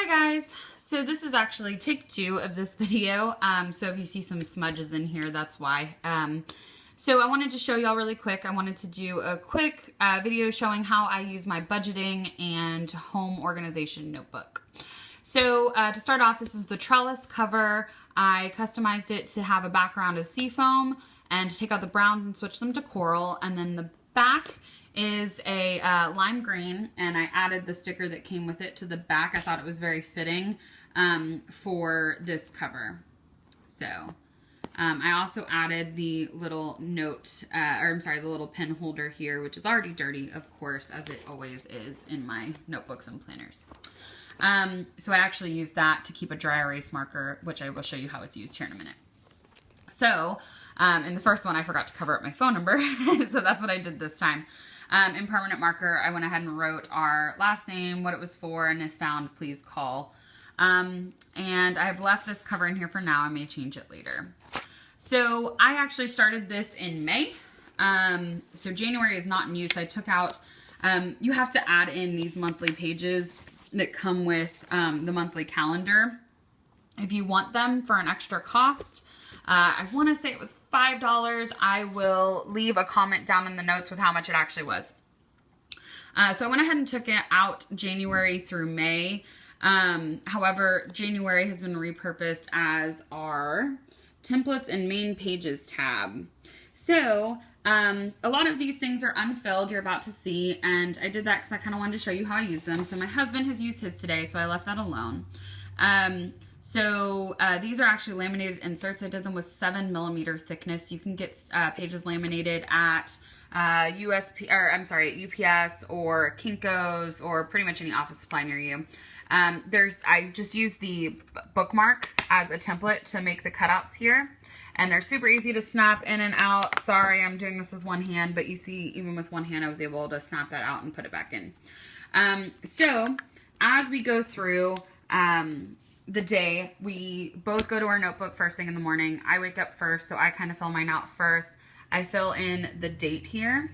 Hi guys, so this is actually take 2 of this video, so if you see some smudges in here, that's why. So I wanted to show y'all really quick. I wanted to do a quick video showing how I use my budgeting and home organization notebook. So to start off, this is the trellis cover. I customized it to have a background of seafoam and to take out the browns and switch them to coral, and then the back is a lime green, and I added the sticker that came with it to the back. I thought it was very fitting for this cover. So I also added the little note, the little pen holder here, which is already dirty, of course, as it always is in my notebooks and planners. So I actually used that to keep a dry erase marker, which I will show you how it's used here in a minute. So in the first one, I forgot to cover up my phone number, so that's what I did this time. In permanent marker, I went ahead and wrote our last name, what it was for, and if found, please call. And I've left this cover in here for now. I may change it later. So I actually started this in May. So January is not in use. I took out, you have to add in these monthly pages that come with the monthly calendar if you want them for an extra cost. I want to say it was $5. I will leave a comment down in the notes with how much it actually was. So I went ahead and took it out January through May. However, January has been repurposed as our templates and main pages tab. So a lot of these things are unfilled, you're about to see, and I did that because I kind of wanted to show you how I use them. So my husband has used his today, so I left that alone. So these are actually laminated inserts. I did them with 7mm thickness. You can get pages laminated at UPS or Kinko's or pretty much any office supply near you. I just used the bookmark as a template to make the cutouts here. And they're super easy to snap in and out. Sorry, I'm doing this with one hand, but you see, even with one hand, I was able to snap that out and put it back in. So as we go through the day, we both go to our notebook first thing in the morning. I wake up first, so I kind of fill mine out first. I fill in the date here,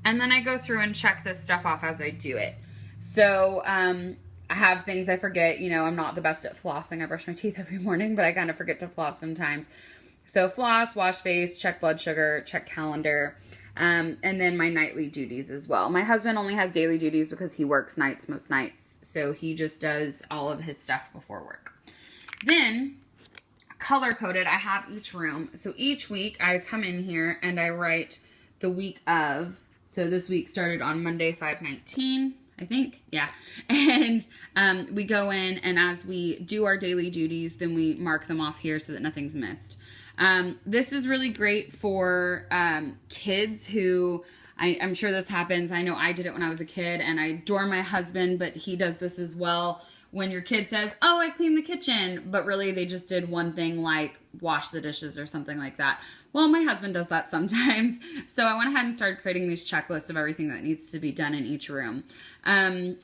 and then I go through and check this stuff off as I do it. So I have things I forget. You know, I'm not the best at flossing. I brush my teeth every morning, but I kind of forget to floss sometimes. So floss, wash face, check blood sugar, check calendar, and then my nightly duties as well. My husband only has daily duties because he works nights most nights. So he just does all of his stuff before work. Then, color-coded, I have each room. So each week, I come in here and I write the week of. So this week started on Monday, 5/19, I think. Yeah. And we go in, and as we do our daily duties, then we mark them off here so that nothing's missed. This is really great for kids who... I'm sure this happens. I know I did it when I was a kid, and I adore my husband, but he does this as well. When your kid says, oh, I cleaned the kitchen, but really they just did one thing like wash the dishes or something like that. Well, my husband does that sometimes. So I went ahead and started creating these checklists of everything that needs to be done in each room.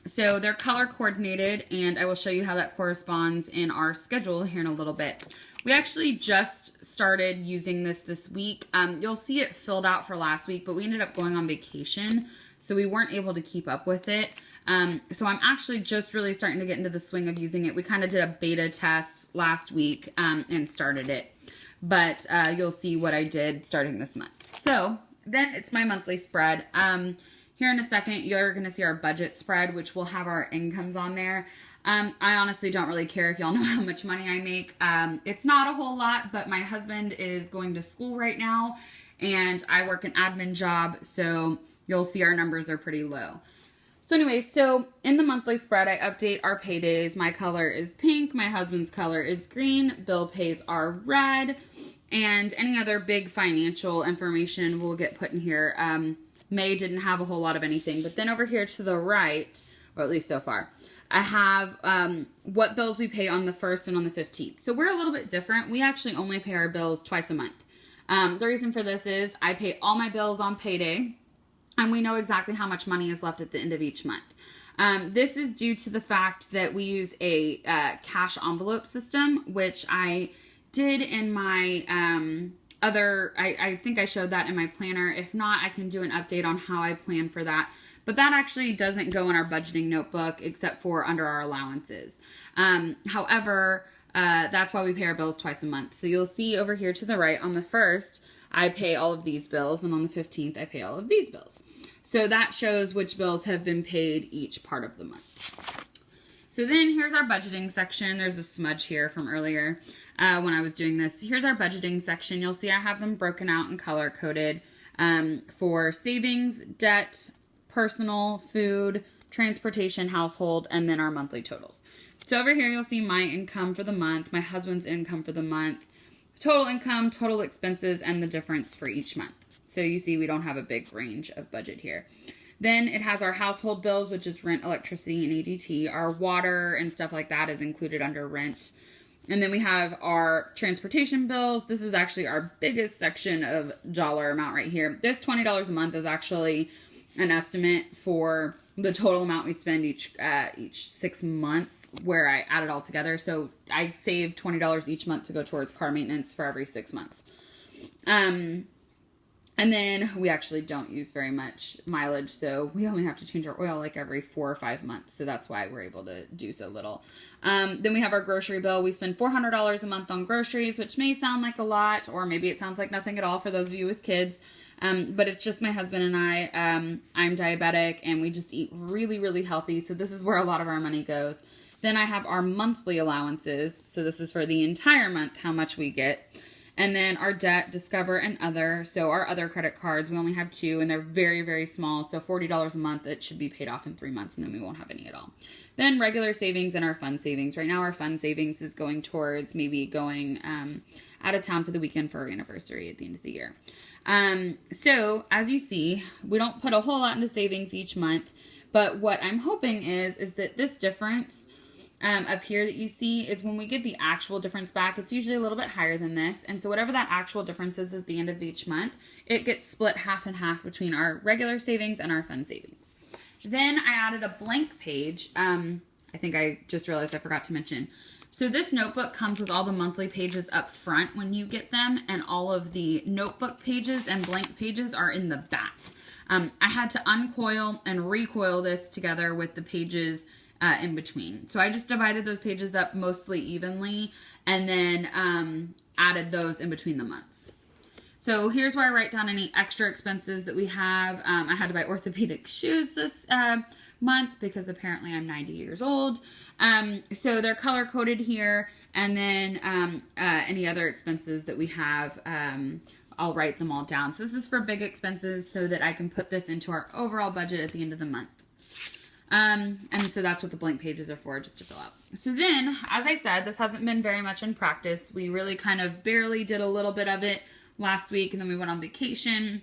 So they're color coordinated, and I will show you how that corresponds in our schedule here in a little bit. We actually just started using this week. You'll see it filled out for last week, but we ended up going on vacation, so we weren't able to keep up with it. So I'm actually just really starting to get into the swing of using it. We kind of did a beta test last week and started it, but you'll see what I did starting this month. So then it's my monthly spread. Here in a second, you're going to see our budget spread, which will have our incomes on there. I honestly don't really care if y'all know how much money I make. It's not a whole lot, but my husband is going to school right now, and I work an admin job, so you'll see our numbers are pretty low. So anyway, so in the monthly spread, I update our paydays. My color is pink. My husband's color is green. Bill pays are red, and any other big financial information will get put in here. May didn't have a whole lot of anything, but then over here to the right, or at least so far, I have what bills we pay on the 1st and on the 15th. So we're a little bit different. We actually only pay our bills twice a month. The reason for this is I pay all my bills on payday, and we know exactly how much money is left at the end of each month. This is due to the fact that we use a cash envelope system, which I did in my I think I showed that in my planner. If not, I can do an update on how I plan for that. but that actually doesn't go in our budgeting notebook except for under our allowances. However, that's why we pay our bills twice a month. So you'll see over here to the right, on the 1st, I pay all of these bills, and on the 15th, I pay all of these bills. So that shows which bills have been paid each part of the month. So then here's our budgeting section. There's a smudge here from earlier when I was doing this. Here's our budgeting section. You'll see I have them broken out and color-coded for savings, debt, personal, food, transportation, household, and then our monthly totals. So over here, you'll see my income for the month, my husband's income for the month, total income, total expenses, and the difference for each month. So you see we don't have a big range of budget here. Then it has our household bills, which is rent, electricity, and ADT. Our water and stuff like that is included under rent. And then we have our transportation bills. This is actually our biggest section of dollar amount right here. This $20 a month is actually an estimate for the total amount we spend each 6 months, where I add it all together. So I save $20 each month to go towards car maintenance for every 6 months. And then we actually don't use very much mileage, so we only have to change our oil like every 4 or 5 months. So that's why we're able to do so little. Then we have our grocery bill. We spend $400 a month on groceries, which may sound like a lot, or maybe it sounds like nothing at all for those of you with kids. But it's just my husband and I. I'm diabetic, and we just eat really, really healthy. So this is where a lot of our money goes. Then I have our monthly allowances. So this is for the entire month, how much we get. And then our debt, Discover, and other. So our other credit cards, we only have 2, and they're very, very small. So $40 a month, it should be paid off in 3 months, and then we won't have any at all. Then regular savings and our fund savings. Right now, our fund savings is going towards maybe going out of town for the weekend for our anniversary at the end of the year. So as you see, we don't put a whole lot into savings each month, but what I'm hoping is that this difference up here that you see is when we get the actual difference back, it's usually a little bit higher than this. And so whatever that actual difference is at the end of each month, it gets split half and half between our regular savings and our fund savings. Then I added a blank page. I think I just realized I forgot to mention. So this notebook comes with all the monthly pages up front when you get them, and all of the notebook pages and blank pages are in the back. I had to uncoil and recoil this together with the pages in between. So I just divided those pages up mostly evenly, and then added those in between the months. So here's where I write down any extra expenses that we have. I had to buy orthopedic shoes this month because apparently I'm 90 years old. So they're color coded here, and then any other expenses that we have, I'll write them all down. So this is for big expenses so that I can put this into our overall budget at the end of the month. And so that's what the blank pages are for, just to fill out. So then, as I said, this hasn't been very much in practice. We really kind of barely did a little bit of it last week, and then we went on vacation.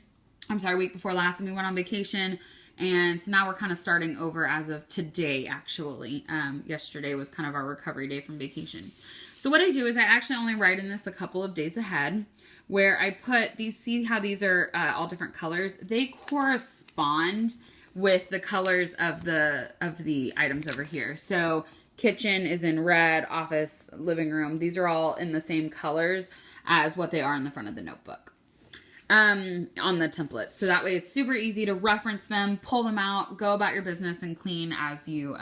I'm sorry, week before last, and we went on vacation. And so now we're kind of starting over as of today, actually. Yesterday was kind of our recovery day from vacation. So what I do is I actually only write in this a couple of days ahead, where I put these, see how these are all different colors? They correspond with the colors of the items over here. So kitchen is in red, office, living room. These are all in the same colors as what they are in the front of the notebook on the templates. So that way it's super easy to reference them, pull them out, go about your business, and clean as you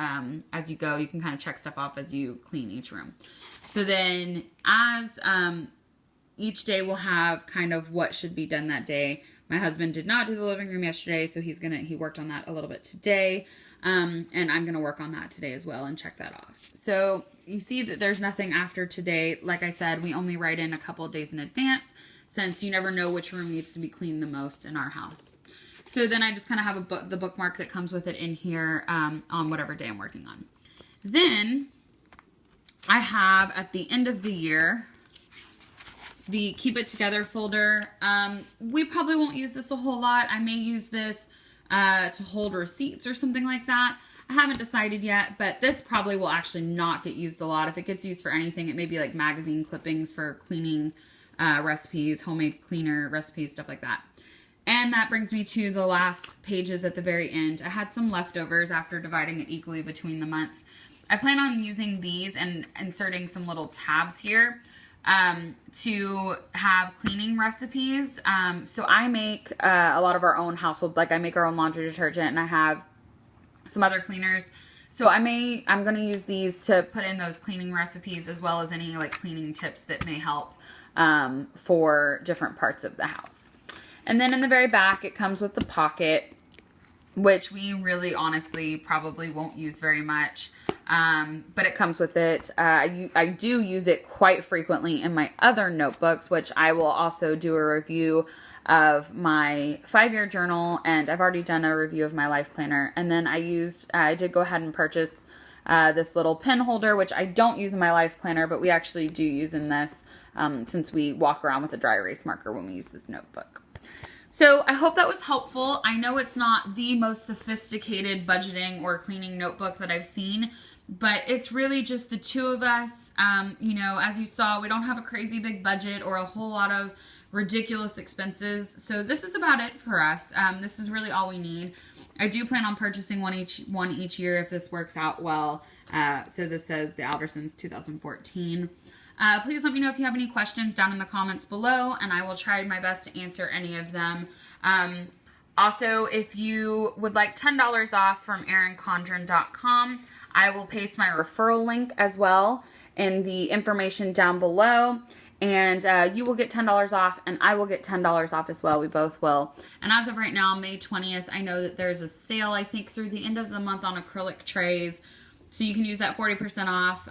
go. You can kind of check stuff off as you clean each room. So then as each day will have kind of what should be done that day. My husband did not do the living room yesterday, so he worked on that a little bit today. And I'm going to work on that today as well and check that off. So you see that there's nothing after today. Like I said, we only write in a couple of days in advance, since you never know which room needs to be cleaned the most in our house. So then I just kind of have the bookmark that comes with it in here on whatever day I'm working on. Then I have, at the end of the year, the Keep It Together folder. We probably won't use this a whole lot. I may use this to hold receipts or something like that. I haven't decided yet, but this probably will actually not get used a lot. If it gets used for anything, it may be like magazine clippings for cleaning recipes, homemade cleaner recipes, stuff like that. And that brings me to the last pages at the very end. I had some leftovers after dividing it equally between the months. I plan on using these and inserting some little tabs here to have cleaning recipes. So I make a lot of our own household, like I make our own laundry detergent, and I have some other cleaners. So I'm going to use these to put in those cleaning recipes, as well as any like cleaning tips that may help for different parts of the house. And then in the very back, it comes with the pocket, which we really honestly probably won't use very much. But it comes with it. I do use it quite frequently in my other notebooks, which I will also do a review of my 5-year journal, and I've already done a review of my life planner. And then I did go ahead and purchase this little pen holder, which I don't use in my life planner, but we actually do use in this, since we walk around with a dry erase marker when we use this notebook. So I hope that was helpful. I know it's not the most sophisticated budgeting or cleaning notebook that I've seen, but it's really just the two of us. You know, as you saw, we don't have a crazy big budget or a whole lot of ridiculous expenses. So this is about it for us. This is really all we need. I do plan on purchasing one each year if this works out well. So this says the Albertsons 2014. Please let me know if you have any questions down in the comments below, and I will try my best to answer any of them. Also, if you would like $10 off from erincondren.com, I will paste my referral link as well in the information down below. And you will get $10 off, and I will get $10 off as well. We both will. And as of right now, May 20th, I know that there's a sale, I think, through the end of the month on acrylic trays. So you can use that 40% off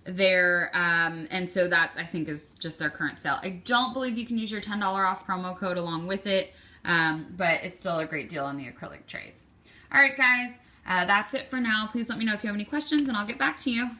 there. And so that, I think, is just their current sale. I don't believe you can use your $10 off promo code along with it, but it's still a great deal on the acrylic trays. All right, guys, that's it for now. Please let me know if you have any questions, and I'll get back to you.